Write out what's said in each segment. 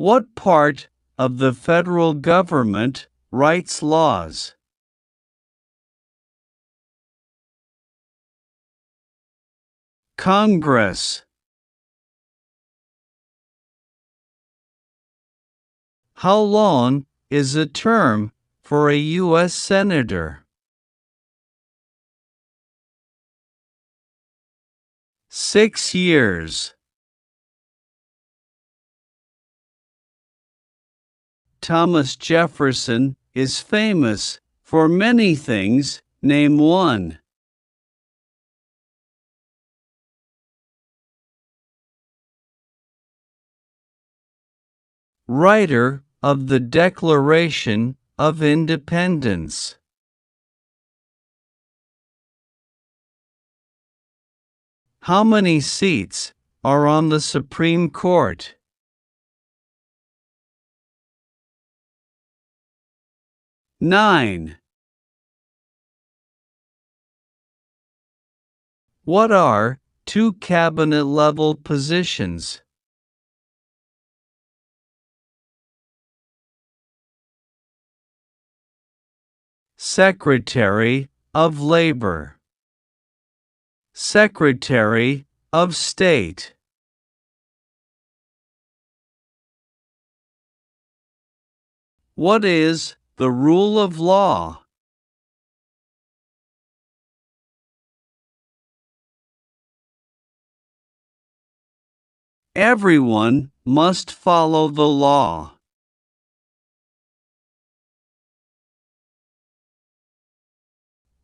What part of the federal government writes laws? Congress. How long is a term for a U.S. Senator? 6 years. Thomas Jefferson is famous for many things. Name one. Writer of the Declaration of Independence. How many seats are on the Supreme Court? 9. What are two cabinet-level positions? Secretary of Labor. Secretary of State. What is the rule of law? Everyone must follow the law.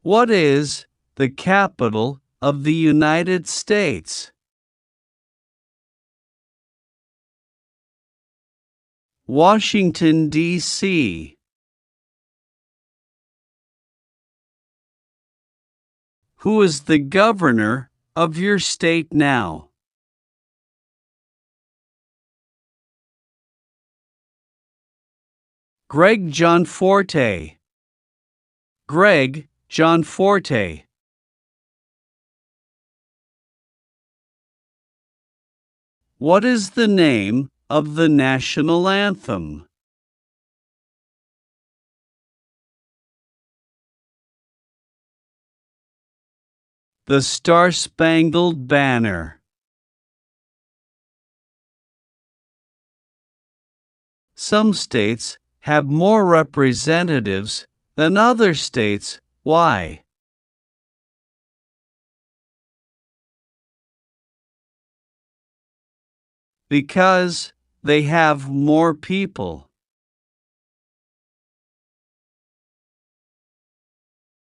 What is the capital of the United States? Washington, D.C. Who is the governor of your state now? Greg Gianforte. Greg Gianforte. What is the name of the national anthem? The Star-Spangled Banner. Some states have more representatives than other states. Why? Because they have more people.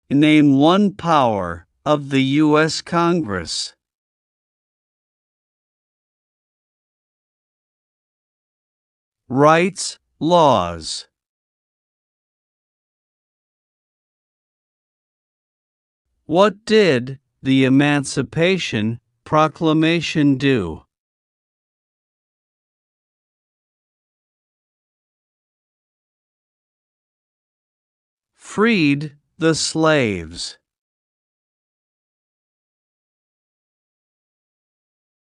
Name one power of the U.S. Congress. Writes laws. What did the Emancipation Proclamation do? Freed the slaves.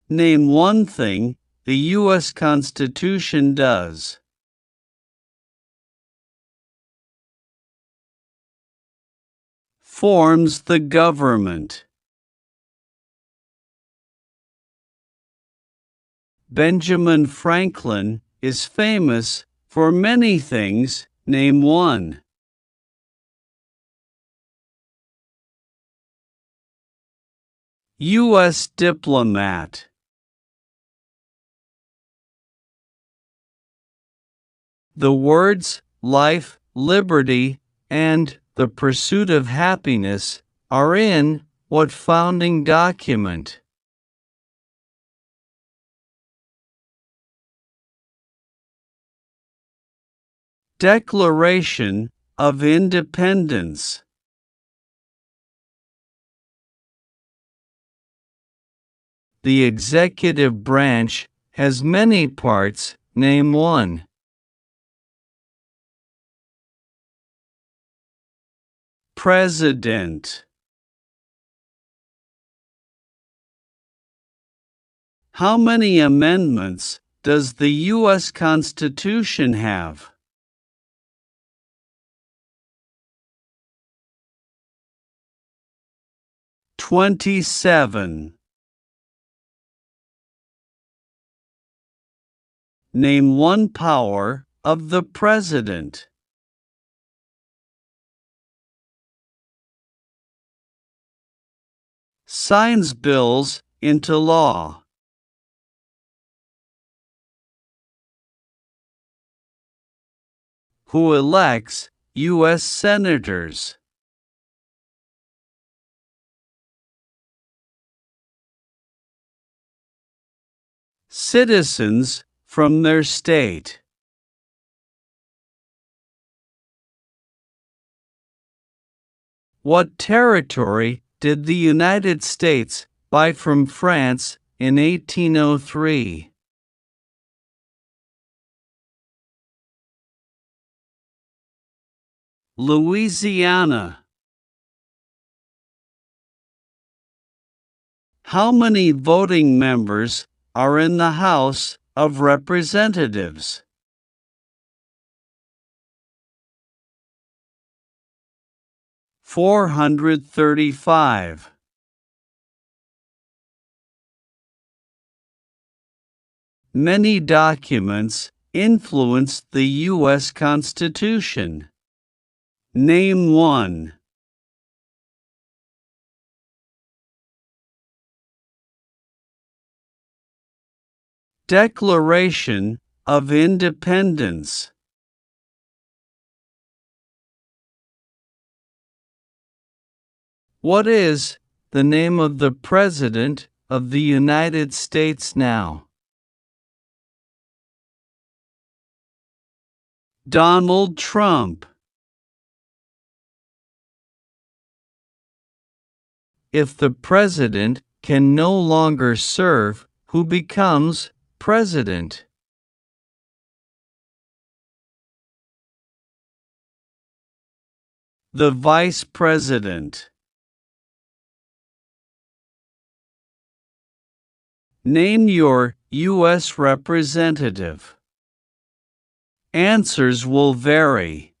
Name one thing the U.S. Constitution does. Forms the government. Benjamin Franklin is famous for many things. Name one. U.S. diplomat. The words life, liberty, and the pursuit of happiness are in what founding document? Declaration of Independence. The executive branch has many parts. Name one. President. How many amendments does the U.S. Constitution have? (27) Name one power of the President. Signs bills into law. Who elects U.S. senators? Citizens from their state. What territory did the United States buy from France in 1803? Louisiana. How many voting members are in the House of Representatives? 435. Many documents influenced the U.S. Constitution. Name one. Declaration of Independence. What is the name of the President of the United States now? Donald Trump. If the President can no longer serve, who becomes President? The Vice President. Name your U.S. representative. Answers will vary.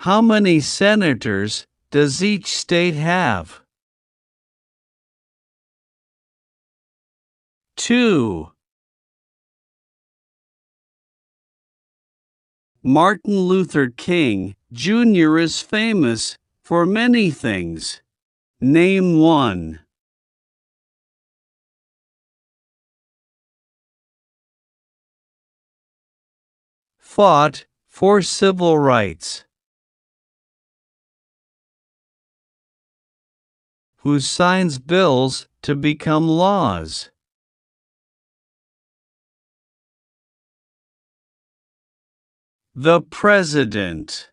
How many senators does each state have? 2. Martin Luther King, Jr. is famous for many things. Name one. Fought for civil rights. Who signs bills to become laws? The President.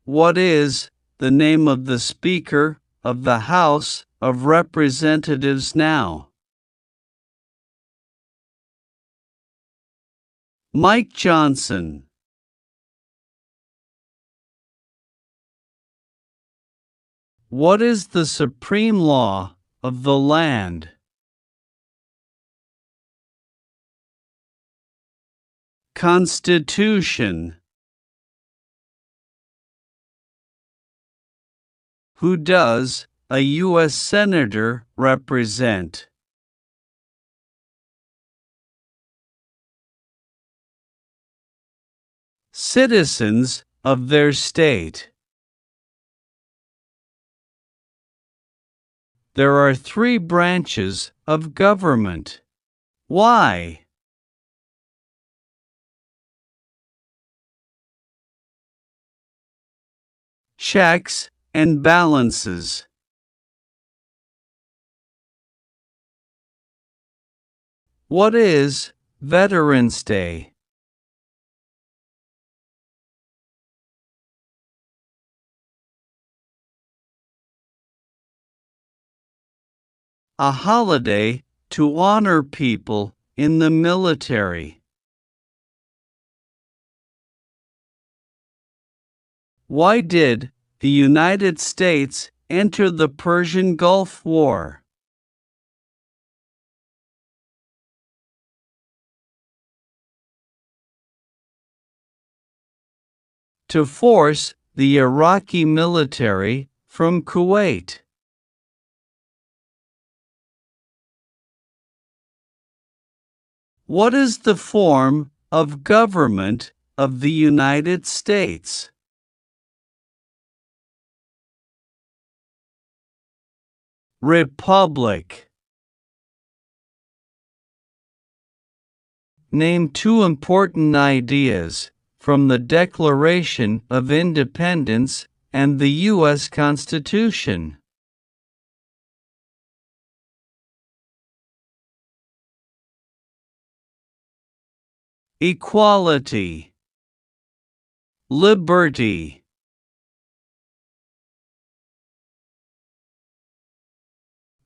What is the name of the Speaker of the House of Representatives now? Mike Johnson. What is the supreme law of the land? Constitution. Who does a U.S. Senator represent? Citizens of their state. There are 3 branches of government. Why? Checks and balances. What is Veterans Day? A holiday to honor people in the military. Why did the United States enter the Persian Gulf War? To force the Iraqi military from Kuwait. What is the form of government of the United States? Republic. Name two important ideas from the Declaration of Independence and the U.S. Constitution. Equality. Liberty.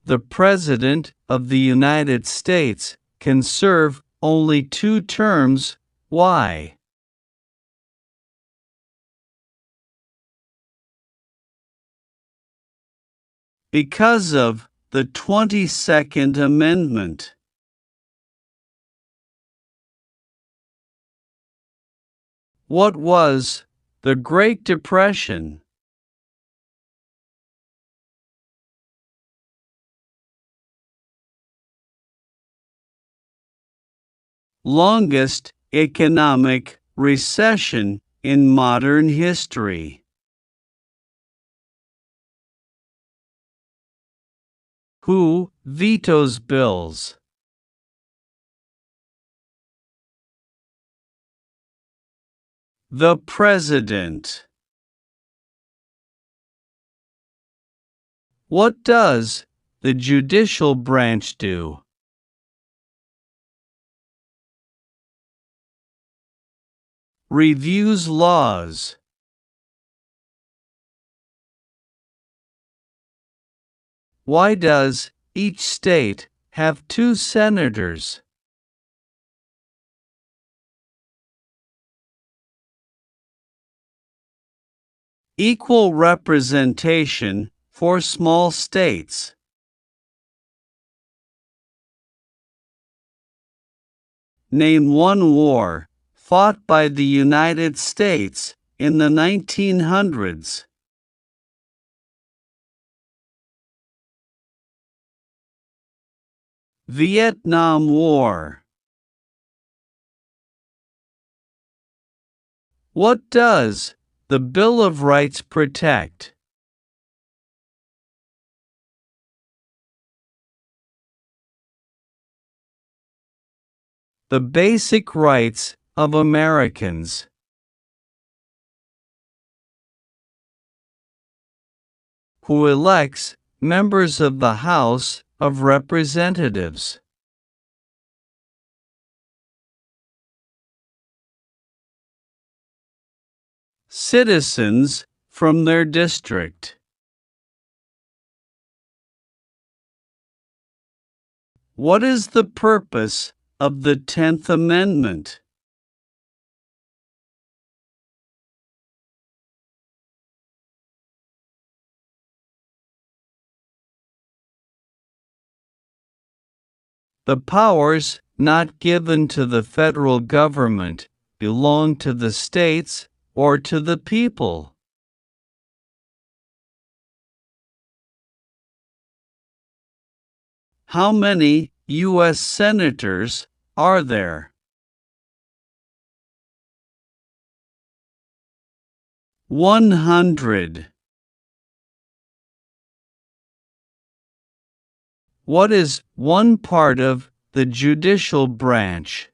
The President of the United States can serve only 2 terms. Why? Because of the 22nd Amendment. What was the Great Depression? Longest economic recession in modern history. Who vetoes bills? The President. What does the judicial branch do? Reviews laws. Why does each state have 2 senators? Equal representation for small states. Name one war fought by the United States in the 1900s. Vietnam War. What does the Bill of Rights protect? The basic rights of Americans. Who elects members of the House of Representatives? Citizens from their district. What is the purpose of the 10th Amendment? The powers not given to the federal government belong to the states or to the people. How many U.S. senators are there? 100. What is one part of the judicial branch?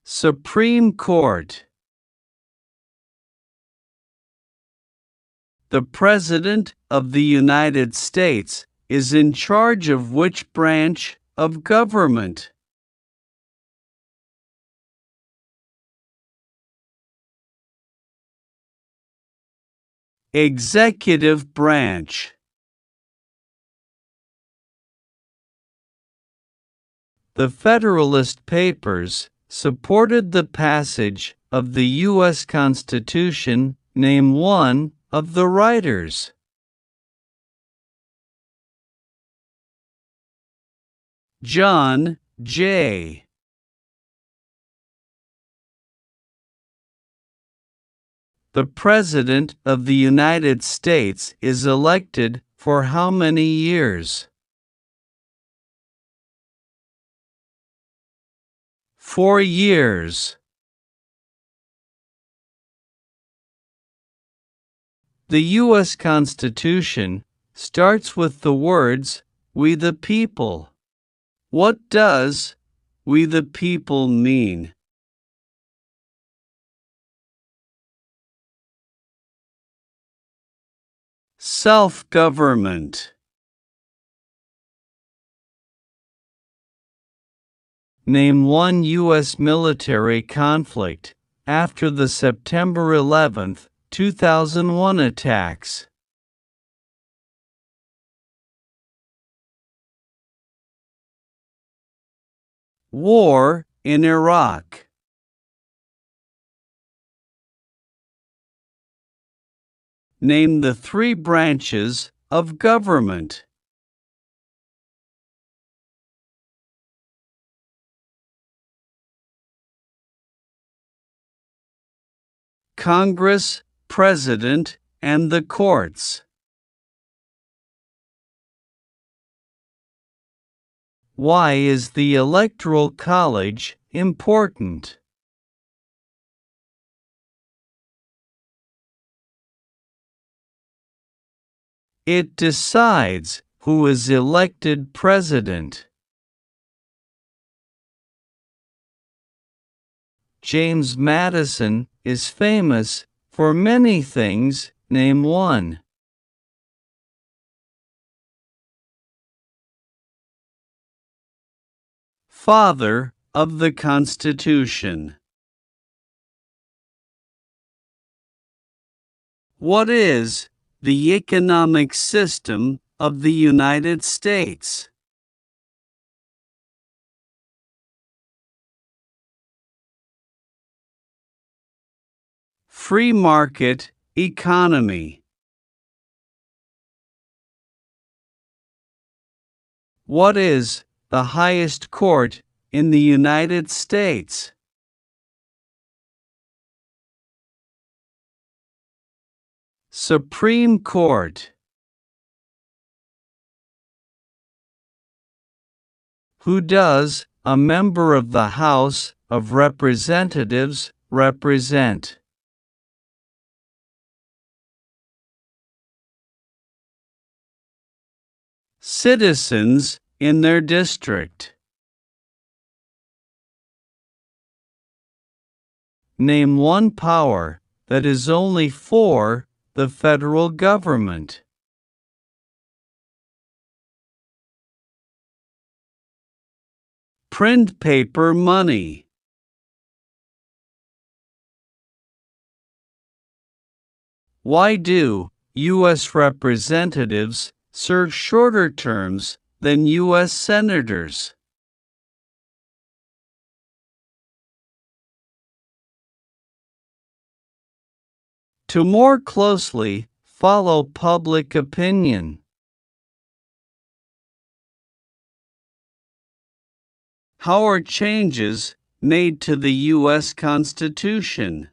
Supreme Court. The President of the United States is in charge of which branch of government? Executive branch. The Federalist Papers supported the passage of the U.S. Constitution? Name one of the writers. John J. The President of the United States is elected for how many years? 4 years. The U.S. Constitution starts with the words, "We the people." What does "we the people" mean? Self-government. Name one U.S. military conflict after the September 11, 2001 attacks. War in Iraq. Name the 3 branches of government. Congress, President, and the courts. Why is the Electoral College important? It decides who is elected president. James Madison is famous for many things. Name one. Father of the Constitution. What is the economic system of the United States? Free market economy. What is the highest court in the United States? Supreme Court. Who does a member of the House of Representatives represent? Citizens in their district. Name one power that is only for the federal government. Print paper money. Why do U.S. representatives serve shorter terms than U.S. senators? To more closely follow public opinion. How are changes made to the U.S. Constitution?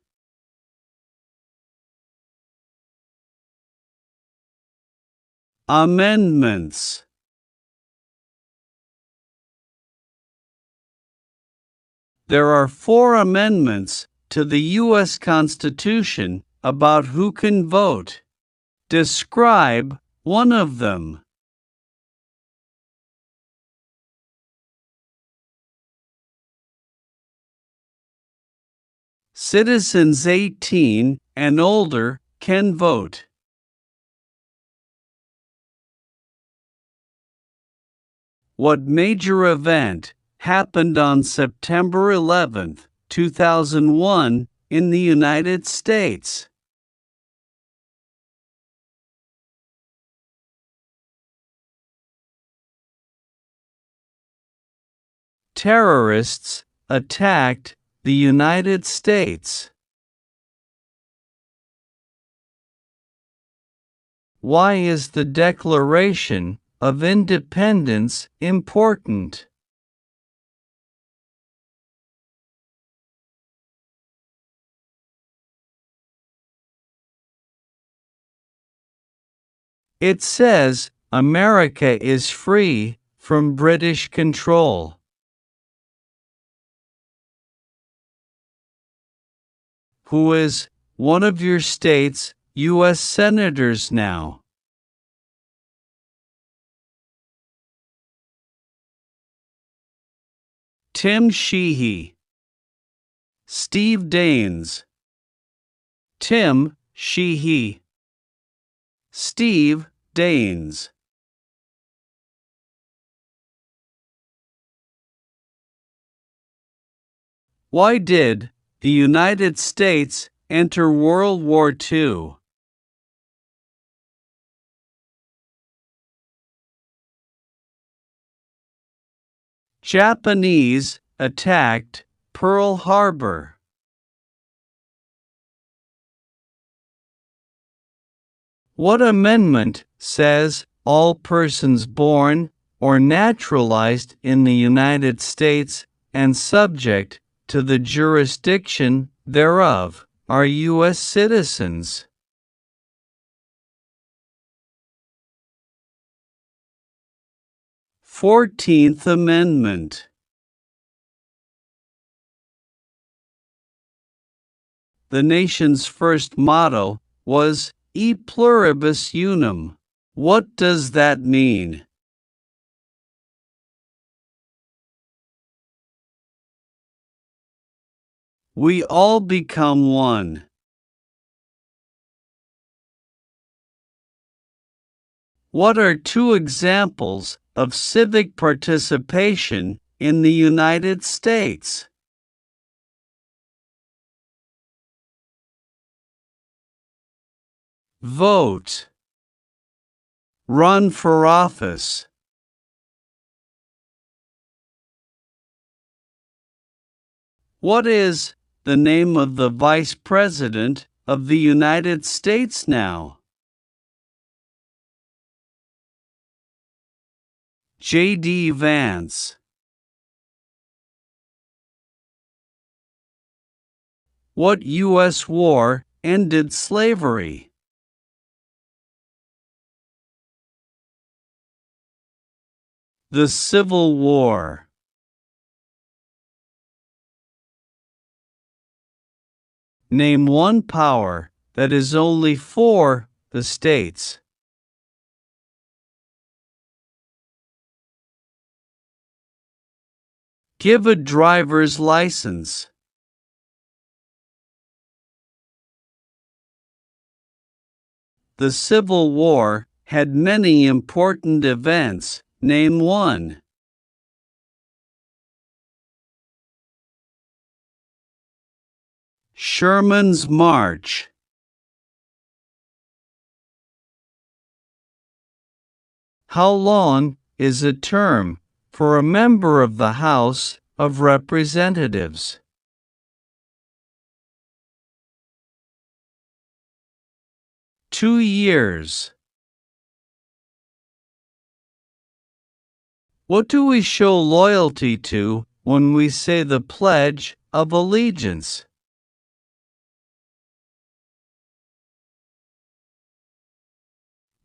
Amendments. There are 4 amendments to the U.S. Constitution about who can vote. Describe one of them. Citizens 18 and older can vote. What major event happened on September 11, 2001, in the United States? Terrorists attacked the United States? Why is the Declaration of Independence important? It says America is free from British control. Who is one of your state's U.S. senators now? Tim Sheehy. Steve Daines. Tim Sheehy. Steve Daines. Why did the United States enter World War II? Japanese attacked Pearl Harbor. What amendment says all persons born or naturalized in the United States and subject to the jurisdiction thereof are U.S. citizens? 14th Amendment. The nation's first motto was E pluribus unum. What does that mean? We all become one. What are two examples of civic participation in the United States? Vote. Run for office. What is the name of the Vice President of the United States now? J.D. Vance. What U.S. war ended slavery? The Civil War. Name one power that is only for the states. Give a driver's license. The Civil War had many important events. Name one. Sherman's March. How long is a term for a member of the House of Representatives? 2 years. What do we show loyalty to when we say the Pledge of Allegiance?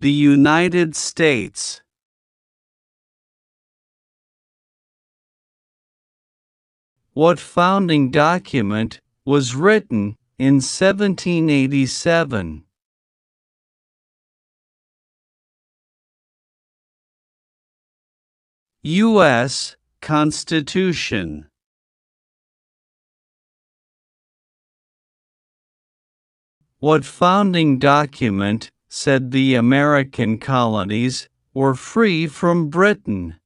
The United States. What founding document was written in 1787? U.S. Constitution. What founding document said the American colonies were free from Britain?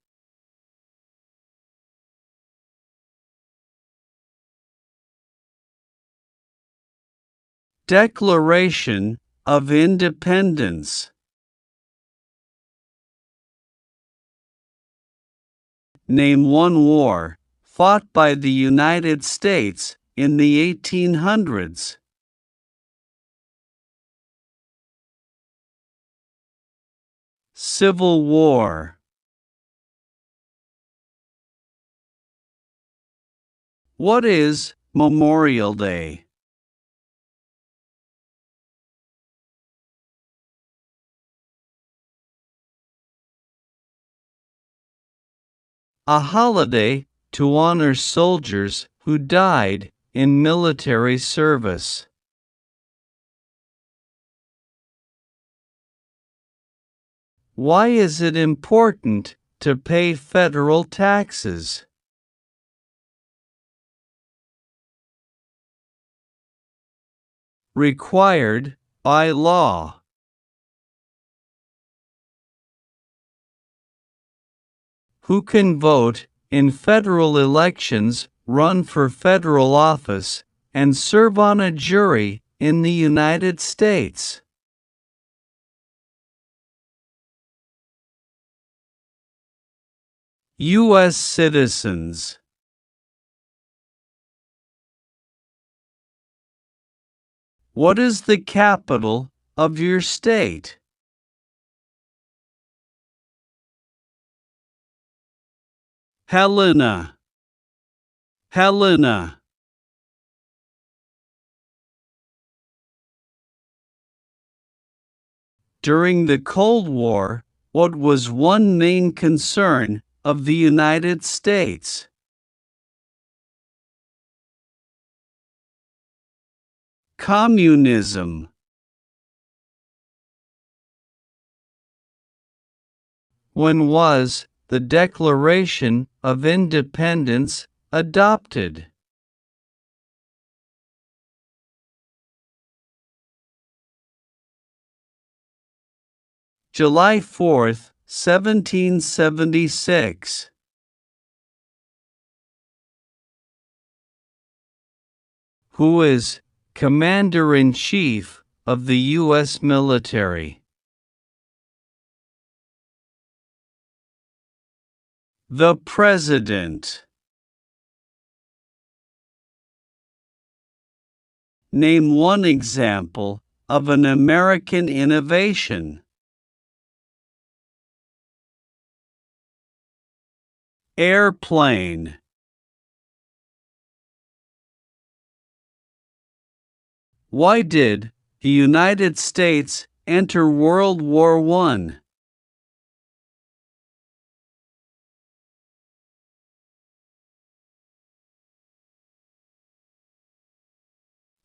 Declaration of Independence. Name one war fought by the United States in the 1800s? Civil War. What is Memorial Day? A holiday to honor soldiers who died in military service. Why is it important to pay federal taxes? Required by law. Who can vote in federal elections, run for federal office, and serve on a jury in the United States? U.S. citizens. What is the capital of your state? Helena. Helena. During the Cold War, what was one main concern of the United States? Communism. When was the Declaration of Independence adopted? July 4, 1776. Who is Commander-in-Chief of the U.S. military? The President. Name one example of an American innovation. Airplane. Why did the United States enter World War I?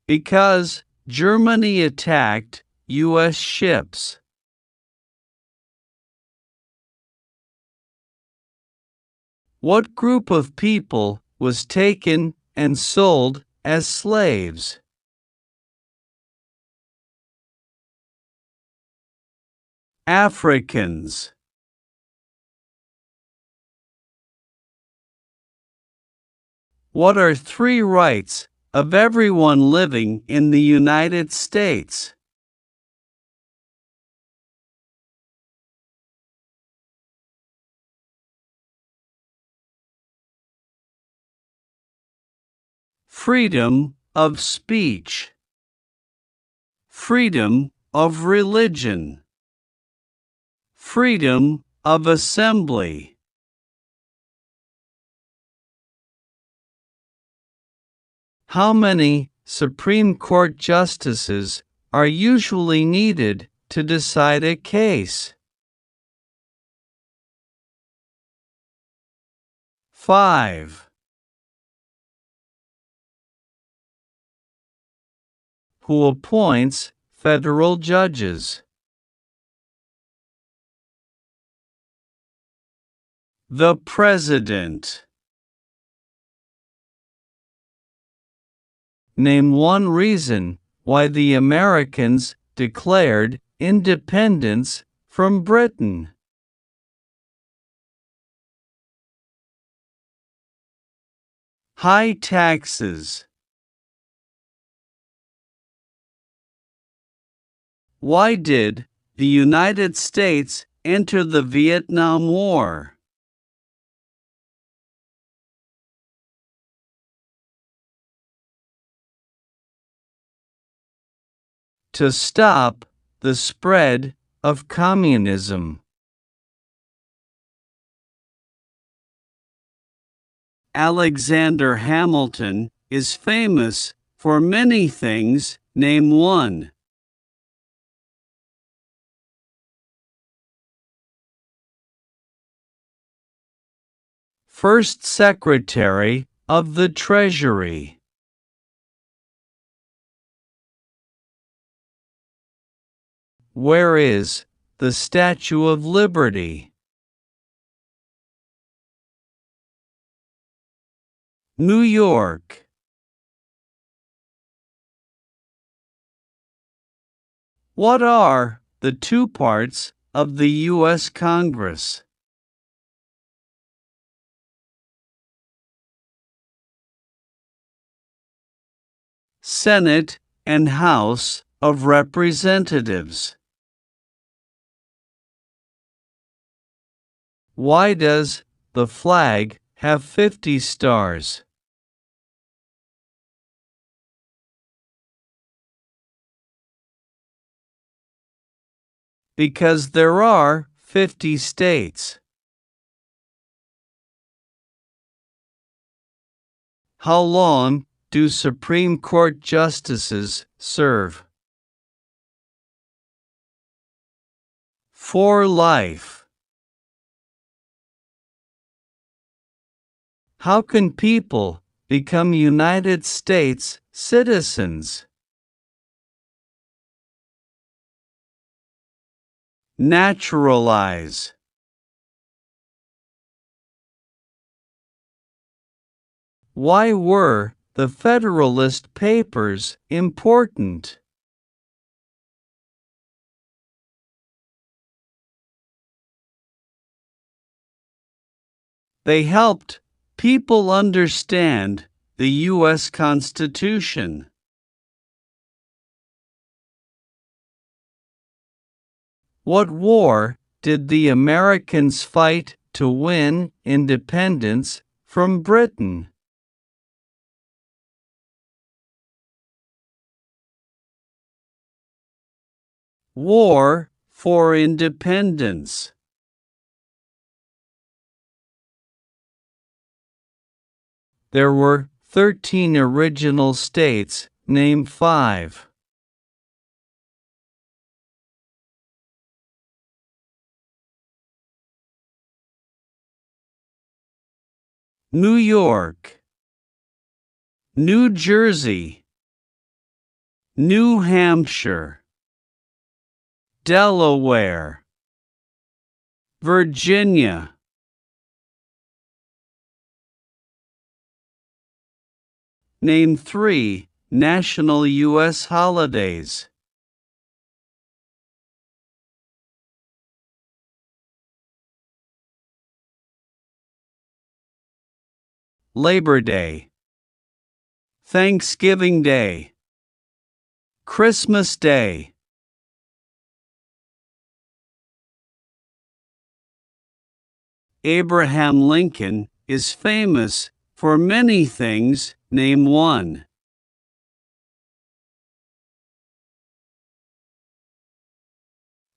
Because Germany attacked U.S. ships. What group of people was taken and sold as slaves? Africans. What are three rights of everyone living in the United States? Freedom of speech. Freedom of religion. Freedom of assembly. How many Supreme Court justices are usually needed to decide a case? 5. Who appoints federal judges? The President. Name one reason why the Americans declared independence from Britain. High taxes. Why did the United States enter the Vietnam War? to stop the spread of communism. Alexander Hamilton is famous for many things. Name one. First Secretary of the Treasury. Where is the Statue of Liberty? New York. What are the two parts of the U.S. Congress? Senate and House of Representatives. Why does the flag have 50 stars? Because there are 50 states. How long do Supreme Court justices serve? For life. How can people become United States citizens? Naturalize. Why were the Federalist Papers important? They helped people understand the U.S. Constitution. What war did the Americans fight to win independence from Britain? War for Independence. There were 13 original states. Name 5. New York, New Jersey, New Hampshire, Delaware, Virginia. Name 3 national U.S. holidays. Labor Day, Thanksgiving Day, Christmas Day. Abraham Lincoln is famous for many things. Name 1.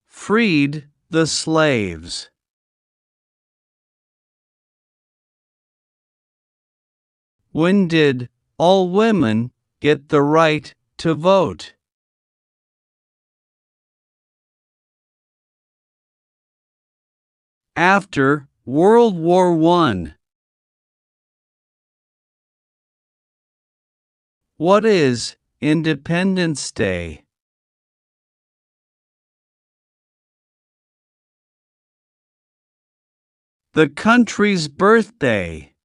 Freed the slaves. When did all women get the right to vote? After World War I. What is Independence Day? The country's birthday.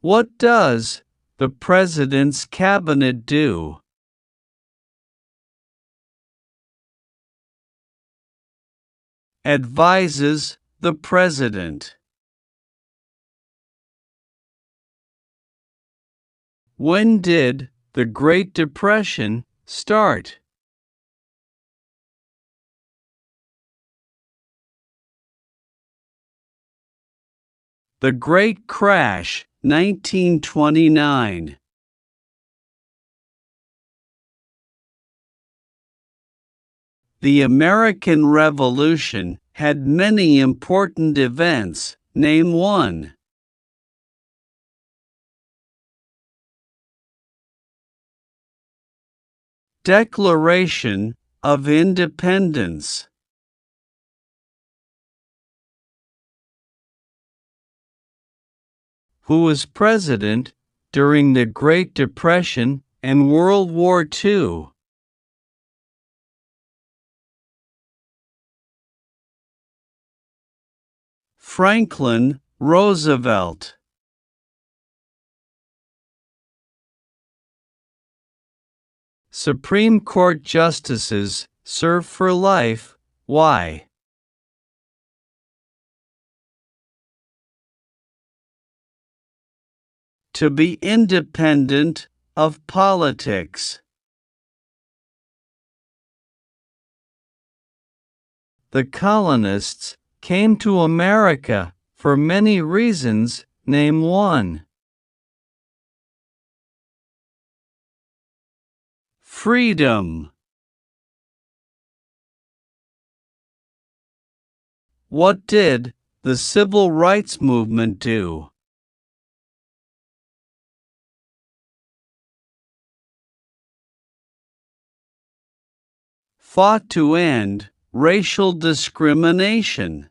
What does the President's Cabinet do? Advises the President. When did the Great Depression start? The Great Crash, 1929. The American Revolution had many important events. Name one. Declaration of Independence. Who was president during the Great Depression and World War II? Franklin Roosevelt. Supreme Court justices serve for life. Why? To be independent of politics. The colonists came to America for many reasons. Name one. Freedom. What did the Civil Rights Movement do? Fought to end racial discrimination.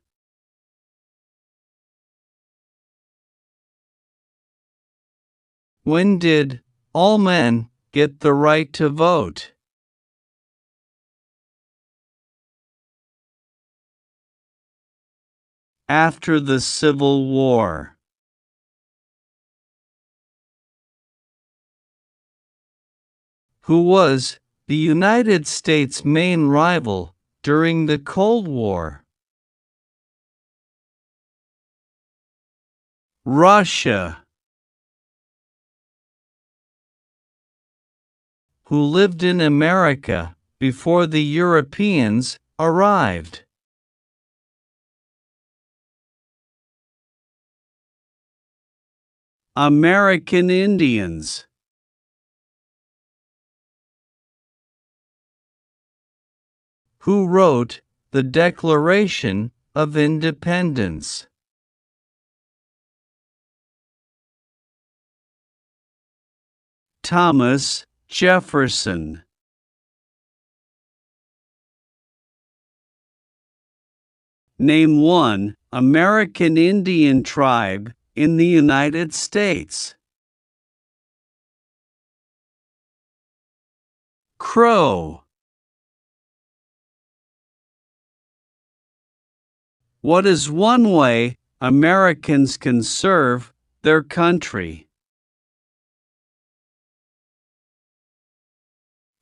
When did all men get the right to vote? After the Civil War. Who was the United States' main rival during the Cold War? Russia. Who lived in America before the Europeans arrived? American Indians. Who wrote the Declaration of Independence? Thomas Jefferson. Name one American Indian tribe in the United States. Crow. What is one way Americans can serve their country?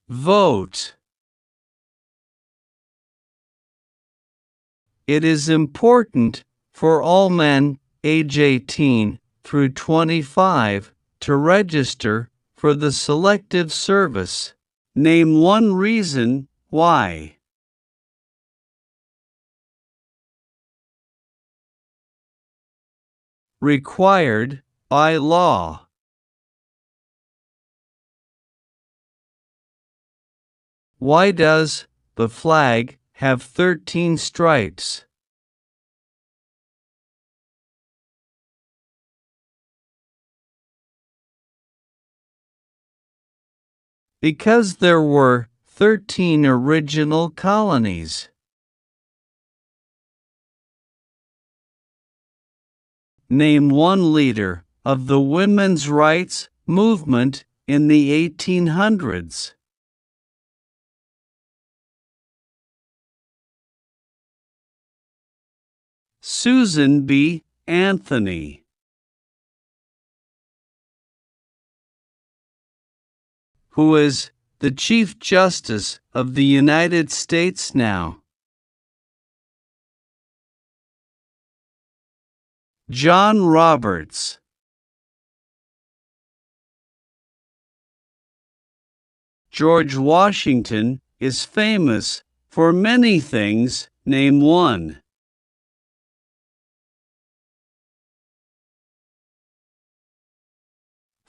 Vote. It is important for all men age 18 through 25 to register for the Selective Service. Name one reason why. Required by law. Why does the flag have 13 stripes? Because there were 13 original colonies. Name one leader of the women's rights movement in the 1800s. Susan B. Anthony. Who is the Chief Justice of the United States now? John Roberts. George Washington is famous for many things. Name one.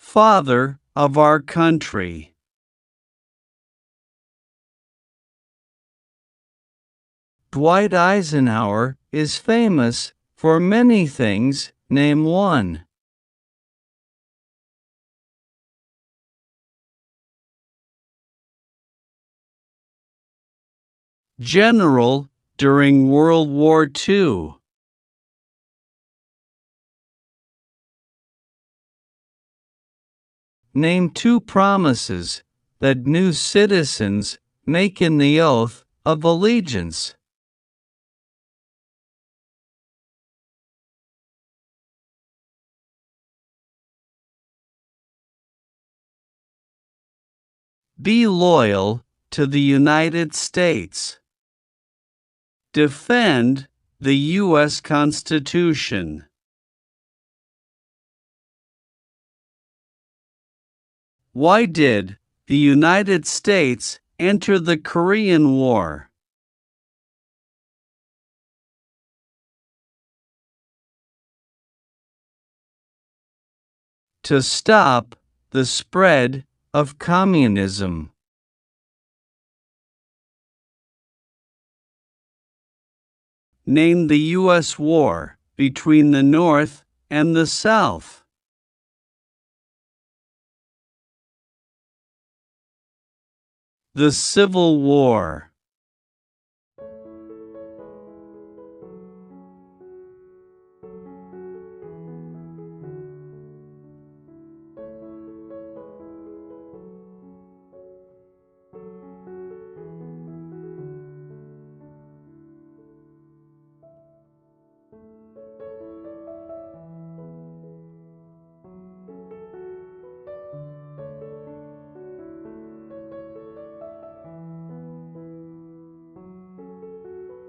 Father of our country. Dwight Eisenhower is famous for many things. Name one. General during World War II. Name two promises that new citizens make in the oath of allegiance. Be loyal to the United States. Defend the U.S. Constitution. Why did the United States enter the Korean War? To stop the spread of communism. Name the U.S. war between the North and the South. The Civil War.